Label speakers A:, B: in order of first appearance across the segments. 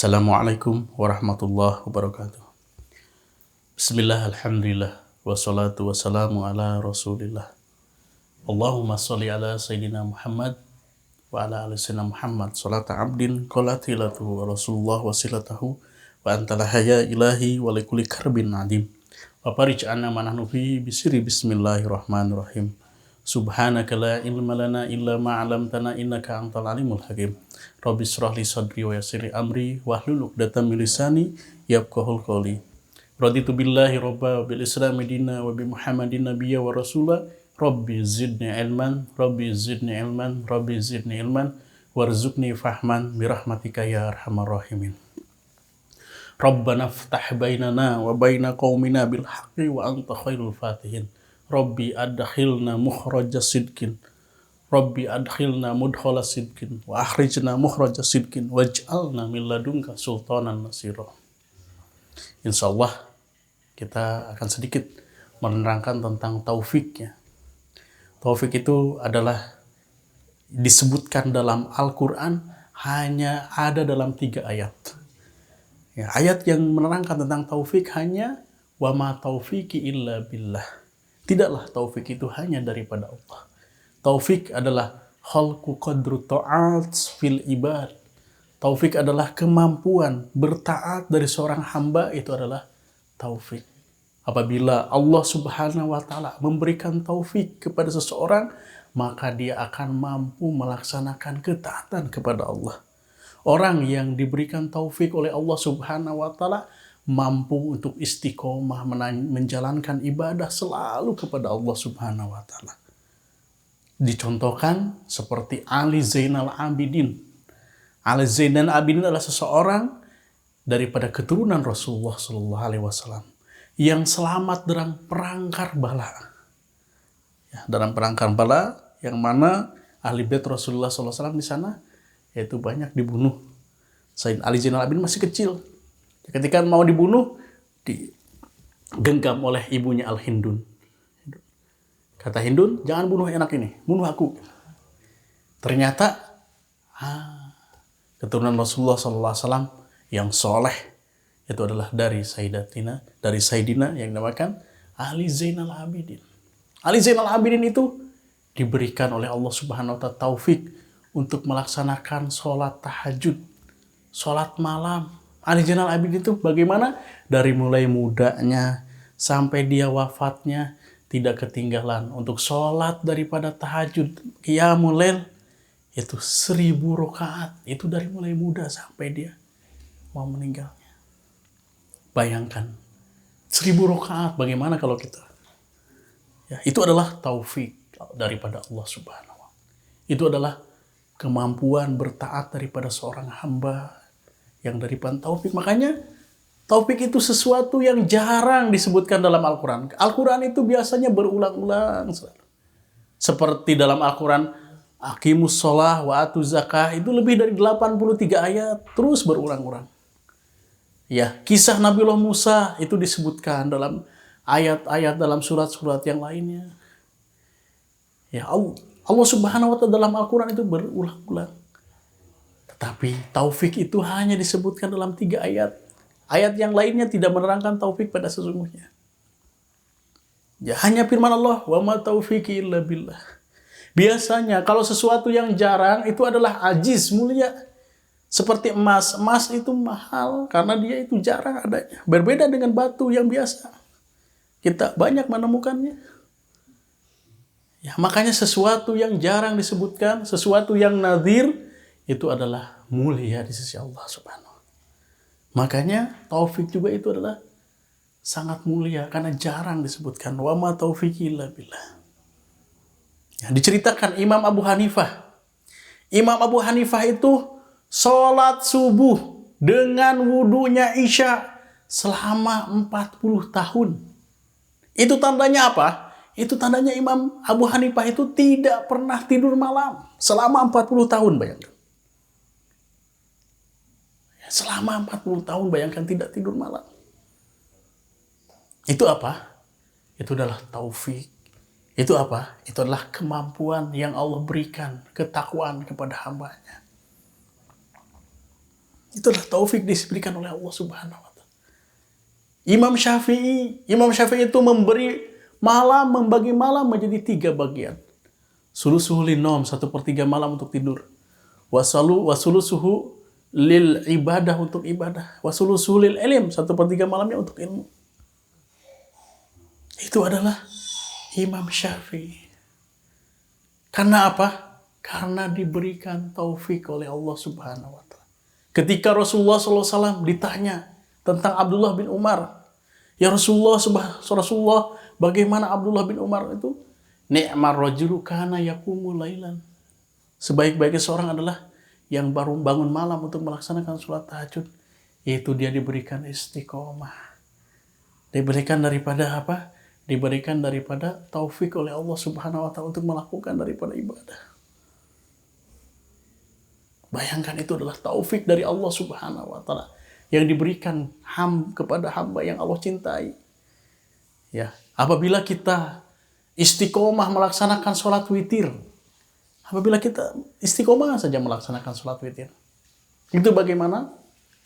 A: Assalamualaikum warahmatullahi wabarakatuh. Bismillah, alhamdulillah, wassalatu wassalamu ala rasulillah. Allahumma salli ala Sayyidina Muhammad wa ala ali Sayyidina Muhammad salata abdin qalatilatuhu wa rasulullah wasilatahu wa antala haya ilahi wa likuli karbin nadim wa parij'ana manahnu fi bisiri bismillahirrahmanirrahim. Subhanaka la ilma lana illa ma'alamtana innaka antal alimul hakim. Rabbi shrah li sadri wa yassir li amri wahlul 'uqdatam min lisani yafqahul qawli. Raditu billahi robba wa bil islami dina wa bi Muhammadin nabiyya wa rasula. Rabbi zidni ilman, Rabbi zidni ilman, Rabbi zidni ilman warzuqni fahman bi rahmatika ya arhamar rahimin. Rabbana ftah bainana wa baina qaumina bil haqqi wa anta khairul fatihin. Rabbi adkhilna mukhraja sidqin, Rabbi adkhilna mudkhala sidqin, wa akhrijna mukhraja sidqin, waj'alna min ladunka sultanan nasira. Insyaallah kita akan sedikit menerangkan tentang taufiknya. Taufik itu adalah disebutkan dalam Al-Quran hanya ada dalam 3 ayat. Ya, ayat yang menerangkan tentang taufik hanya wa ma taufiki illa billah. Tidaklah taufik itu hanya daripada Allah. Taufik adalah khalqu qadru ta'at fil ibad. Taufik adalah kemampuan bertaat dari seorang hamba, itu adalah taufik. Apabila Allah Subhanahu wa taala memberikan taufik kepada seseorang, maka dia akan mampu melaksanakan ketaatan kepada Allah. Orang yang diberikan taufik oleh Allah Subhanahu wa taala mampu untuk istiqomah menjalankan ibadah selalu kepada Allah Subhanahu wa taala. Dicontohkan seperti Ali Zainal Abidin. Ali Zainal Abidin adalah seseorang daripada keturunan Rasulullah sallallahu alaihi wasallam yang selamat dalam perang Karbala. Ya, dalam perang Karbala yang mana ahli bait Rasulullah sallallahu alaihi wasallam di sana yaitu banyak dibunuh. Sayyidina Ali Zainal Abidin masih kecil. Ketika mau dibunuh, digenggam oleh ibunya Al-Hindun. Kata Hindun, jangan bunuh anak ini, bunuh aku. Ternyata, keturunan Rasulullah SAW yang soleh, itu adalah dari Sayyidina yang dinamakan Ali Zainal Abidin. Ali Zainal Abidin itu diberikan oleh Allah Subhanahu wa Ta'ala taufik untuk melaksanakan sholat tahajud, sholat malam. Ali Zainal Abidin itu bagaimana? Dari mulai mudanya sampai dia wafatnya tidak ketinggalan untuk sholat daripada tahajud. Qiyamul Lail itu 1000 rakaat. Itu dari mulai muda sampai dia mau meninggalnya. Bayangkan 1000 rakaat, bagaimana kalau kita? Ya, itu adalah taufik daripada Allah Subhanahu wa Ta'ala. Itu adalah kemampuan bertaat daripada seorang hamba yang daripada taufik. Makanya taufik itu sesuatu yang jarang disebutkan dalam Al-Quran. Al-Quran itu biasanya berulang-ulang selalu. Seperti dalam Al-Quran, aqimus sholah wa atuz zakah, itu lebih dari 83 ayat, terus berulang-ulang. Ya, kisah Nabiullah Musa itu disebutkan dalam ayat-ayat dalam surat-surat yang lainnya. Ya, Allah Subhanahu wa Ta'ala dalam Al-Quran itu berulang-ulang. Tapi taufik itu hanya disebutkan dalam 3 ayat. Ayat yang lainnya tidak menerangkan taufik pada sesungguhnya. Ya, hanya firman Allah, wa ma taufiki illa billah. Biasanya kalau sesuatu yang jarang itu adalah ajiz, mulia. Seperti emas. Emas itu mahal karena dia itu jarang adanya. Berbeda dengan batu yang biasa. Kita banyak menemukannya. Ya, makanya sesuatu yang jarang disebutkan, sesuatu yang nadir, itu adalah mulia di sisi Allah Subhanahu. Makanya taufik juga itu adalah sangat mulia karena jarang disebutkan. Wa ma taufiki illa billah. Ya, diceritakan Imam Abu Hanifah. Imam Abu Hanifah itu sholat subuh dengan wudunya Isya selama 40 tahun. Itu tandanya apa? Itu tandanya Imam Abu Hanifah itu tidak pernah tidur malam selama 40 tahun, bayangkan. Selama 40 tahun, bayangkan tidak tidur malam. Itu apa? Itu adalah taufik. Itu apa? Itu adalah kemampuan yang Allah berikan, ketakwaan kepada hambanya. Itulah taufik diberikan oleh Allah Subhanahu wa taala. Imam Syafi'i itu membagi malam menjadi 3 bagian. Sulusuhu linom, 1/3 malam untuk tidur. Wasulusuhu lil ibadah, untuk ibadah. Wasulusuhu lil ilm, 1/3 malamnya untuk ilmu. Itu adalah Imam Syafi'i. Karena apa? Karena diberikan taufik oleh Allah Subhanahu wa taala. Ketika Rasulullah SAW ditanya tentang Abdullah bin Umar, ya Rasulullah, bagaimana Abdullah bin Umar itu? Ni'mar rajulu kana yaqumu lailan. Sebaik-baiknya seorang adalah yang baru bangun malam untuk melaksanakan sholat tahajud. Yaitu dia diberikan istiqomah. Diberikan daripada apa? Diberikan daripada taufik oleh Allah Subhanahu wa taala untuk melakukan daripada ibadah. Bayangkan, itu adalah taufik dari Allah Subhanahu wa taala yang diberikan kepada hamba yang Allah cintai. Ya, apabila kita istiqomah melaksanakan sholat witir, apabila kita istiqomah saja melaksanakan sholat witir, itu bagaimana?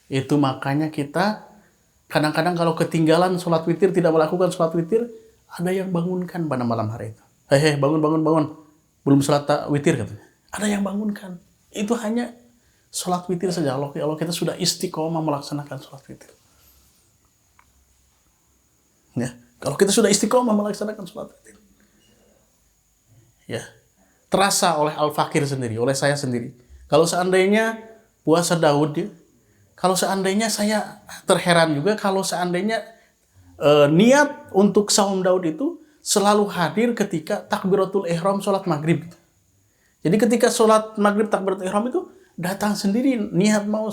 A: Itu makanya kita kadang-kadang kalau ketinggalan sholat witir, tidak melakukan sholat witir, ada yang bangunkan pada malam hari itu. Hei, bangun. Belum sholat witir katanya. Ada yang bangunkan. Itu hanya sholat witir saja. Kalau kita sudah istiqomah melaksanakan sholat witir. Ya, kalau kita sudah istiqomah melaksanakan sholat witir. Ya, terasa oleh Al-Fakir sendiri, oleh saya sendiri. Kalau seandainya puasa Daud, ya, kalau seandainya saya terheran juga, kalau seandainya niat untuk saum Daud itu selalu hadir ketika takbiratul ihram sholat maghrib. Jadi ketika sholat maghrib takbiratul ihram itu datang sendiri niat mau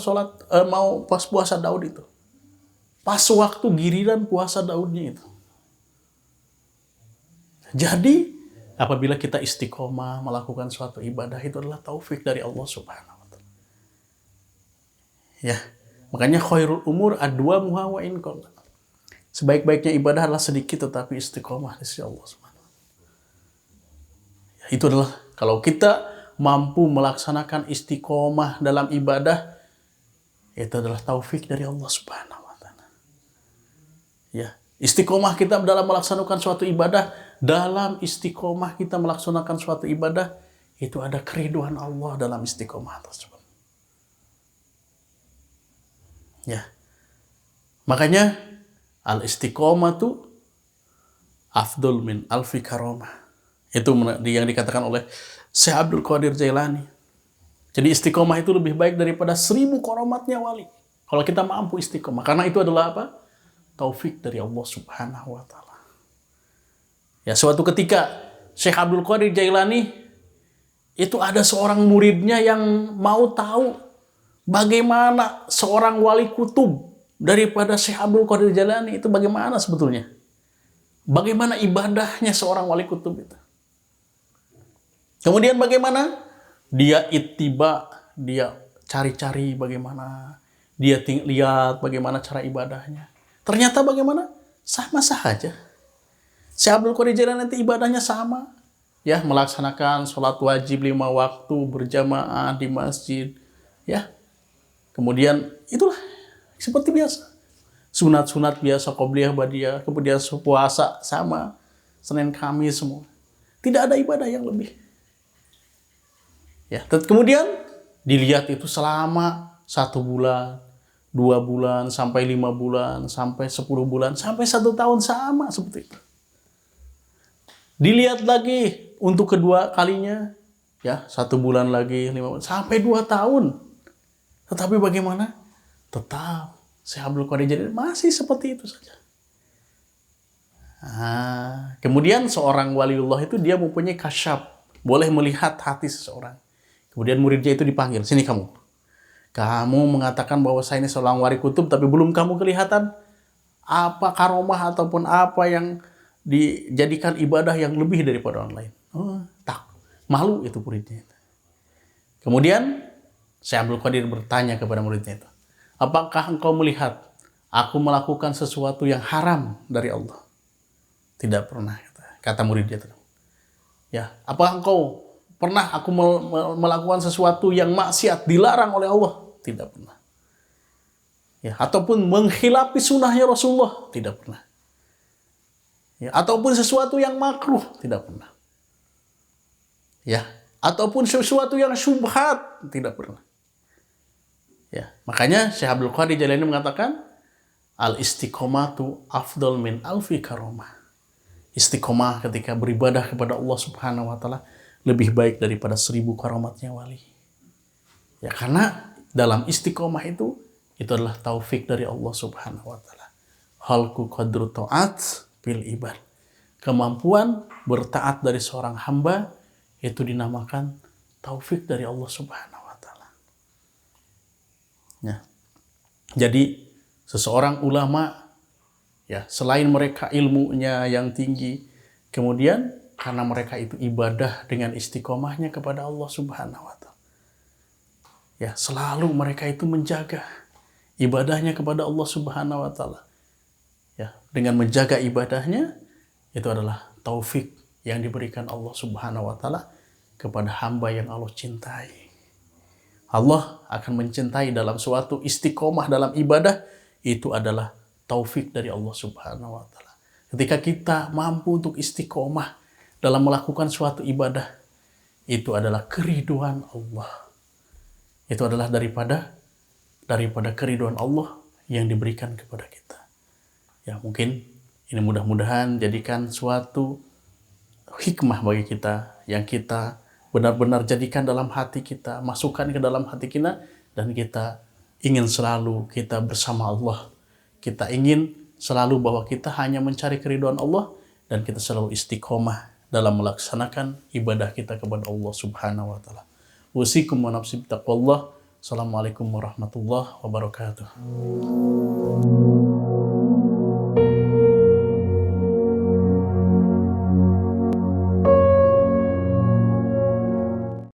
A: pas puasa Daud itu. Pas waktu giliran puasa Daudnya itu. Jadi apabila kita istiqomah melakukan suatu ibadah, itu adalah taufik dari Allah Subhanahu wa taala. Ya, makanya khairul umur adwamuha wa in qalla. Sebaik-baiknya ibadah adalah sedikit tetapi istiqomah di sisi Allah Subhanahu wa taala. Ya, itu adalah kalau kita mampu melaksanakan istiqomah dalam ibadah, itu adalah taufik dari Allah Subhanahu wa taala. Ya, istiqomah kita dalam melaksanakan suatu ibadah, itu ada keriduan Allah dalam istiqomah tersebut. Ya. Makanya al-istiqomah itu afdol min alfi karamah. Itu yang dikatakan oleh Syekh Abdul Qadir Jailani. Jadi istiqomah itu lebih baik daripada 1000 karamatnya wali. Kalau kita mampu istiqomah. Karena itu adalah apa? Taufik dari Allah Subhanahu wa taala. Ya, suatu ketika Syekh Abdul Qadir Jailani itu ada seorang muridnya yang mau tahu bagaimana seorang wali kutub daripada Syekh Abdul Qadir Jailani itu bagaimana sebetulnya. Bagaimana ibadahnya seorang wali kutub itu. Kemudian bagaimana? Dia ittiba, dia cari-cari bagaimana, dia lihat bagaimana cara ibadahnya. Ternyata bagaimana? Sama saja. Syekh Abdul Qadir Jailani nanti ibadahnya sama. Ya, melaksanakan sholat wajib 5 waktu berjamaah di masjid. Ya. Kemudian itulah seperti biasa. Sunat-sunat biasa, qobliyah, badiah, kemudian puasa sama, Senin Kamis semua. Tidak ada ibadah yang lebih. Ya, kemudian dilihat itu selama 1 bulan, 2 bulan, sampai 5 bulan, sampai 10 bulan, sampai 1 tahun sama seperti itu. Dilihat lagi untuk kedua kalinya, ya 1 bulan lagi, 5 bulan, sampai 2 tahun. Tetapi bagaimana? Tetap Syekh Abdul Qadir Jailani masih seperti itu saja. Kemudian seorang waliullah itu dia mempunyai kasyaf, boleh melihat hati seseorang. Kemudian muridnya itu dipanggil, sini kamu. Kamu mengatakan bahwa saya ini seorang wali kutub, tapi belum kamu kelihatan apa karomah ataupun apa yang dijadikan ibadah yang lebih daripada orang lain. Tak, malu itu muridnya. Kemudian Syekh Abdul Qadir bertanya kepada muridnya itu, apakah engkau melihat aku melakukan sesuatu yang haram dari Allah? Tidak pernah, kata muridnya itu. Ya, apakah engkau pernah aku melakukan sesuatu yang maksiat dilarang oleh Allah? Tidak pernah. Ya, ataupun menghilapi sunnahnya Rasulullah, tidak pernah. Ya, ataupun sesuatu yang makruh, tidak pernah. Ya, ataupun sesuatu yang syubhat, tidak pernah. Ya, makanya Syekh Abdul Qadir Jailani mengatakan al istiqomatu afdal min alfi karomah. Istiqomah ketika beribadah kepada Allah Subhanahu wa taala lebih baik daripada 1000 karomatnya wali. Ya, karena dalam istiqomah itu adalah taufik dari Allah Subhanahu wa taala. Halku qadru ta'at bil ibad. Kemampuan bertaat dari seorang hamba itu dinamakan taufik dari Allah Subhanahu wa taala. Ya. Jadi seseorang ulama, ya, selain mereka ilmunya yang tinggi, kemudian karena mereka itu ibadah dengan istiqomahnya kepada Allah Subhanahu wa taala. Ya, selalu mereka itu menjaga ibadahnya kepada Allah Subhanahu wa taala. Ya, dengan menjaga ibadahnya itu adalah taufik yang diberikan Allah Subhanahu wa taala kepada hamba yang Allah cintai. Allah akan mencintai dalam suatu istiqomah dalam ibadah, itu adalah taufik dari Allah Subhanahu wa taala. Ketika kita mampu untuk istiqomah dalam melakukan suatu ibadah, itu adalah keriduan Allah. Itu adalah daripada keriduan Allah yang diberikan kepada kita. Ya, mungkin ini mudah-mudahan jadikan suatu hikmah bagi kita, yang kita benar-benar jadikan dalam hati kita, masukkan ke dalam hati kita, dan kita ingin selalu kita bersama Allah. Kita ingin selalu bahwa kita hanya mencari keriduan Allah, dan kita selalu istiqomah dalam melaksanakan ibadah kita kepada Allah Subhanahu wa taala. Usikum wa nafsi bittaqwallah. Assalamualaikum warahmatullahi wabarakatuh.